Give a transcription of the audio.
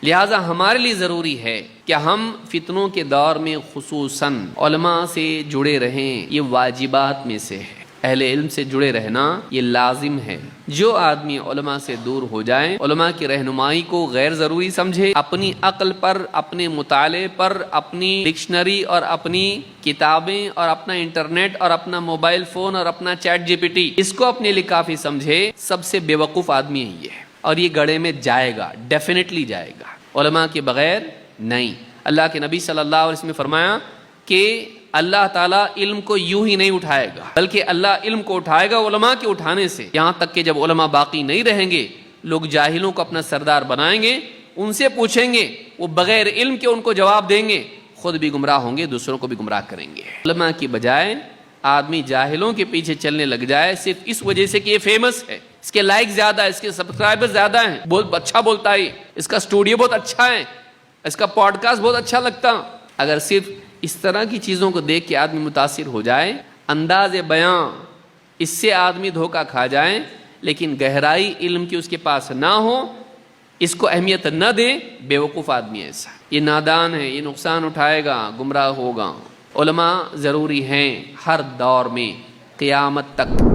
لہٰذا ہمارے لیے ضروری ہے کہ ہم فتنوں کے دور میں خصوصاً علماء سے جڑے رہیں، یہ واجبات میں سے ہے۔ اہل علم سے جڑے رہنا یہ لازم ہے۔ جو آدمی علماء سے دور ہو جائے، علماء کی رہنمائی کو غیر ضروری سمجھے، اپنی عقل پر، اپنے مطالعے پر، اپنی ڈکشنری اور اپنی کتابیں اور اپنا انٹرنیٹ اور اپنا موبائل فون اور اپنا چیٹ جی پی ٹی، اس کو اپنے لیے کافی سمجھے، سب سے بے وقوف آدمی ہے یہ، اور یہ گڑھے میں جائے گا، ڈیفینیٹلی جائے گا، علماء کے بغیر نہیں۔ اللہ کے نبی صلی اللہ علیہ وسلم نے فرمایا کہ اللہ تعالیٰ علم کو یوں ہی نہیں اٹھائے گا، بلکہ اللہ علم کو اٹھائے گا علماء کے اٹھانے سے، یہاں تک کہ جب علماء باقی نہیں رہیں گے، لوگ جاہلوں کو اپنا سردار بنائیں گے، ان سے پوچھیں گے، وہ بغیر علم کے ان کو جواب دیں گے، خود بھی گمراہ ہوں گے، دوسروں کو بھی گمراہ کریں گے۔ علماء کی بجائے آدمی جاہلوں کے پیچھے چلنے لگ جائے صرف اس وجہ سے کہ یہ فیمس ہے، اس کے لائک زیادہ ہے، اس کے سبسکرائبر زیادہ ہیں، بہت اچھا بولتا ہے، اس کا اسٹوڈیو بہت اچھا ہے، اس کا پوڈ کاسٹ بہت اچھا لگتا۔ اگر صرف اس طرح کی چیزوں کو دیکھ کے آدمی متاثر ہو جائے، انداز بیاں اس سے آدمی دھوکہ کھا جائے، لیکن گہرائی علم کی اس کے پاس نہ ہو، اس کو اہمیت نہ دے، بے وقوف آدمی ایسا، یہ نادان ہے، یہ نقصان اٹھائے گا، گمراہ ہوگا۔ علماء ضروری ہیں ہر دور میں قیامت تک۔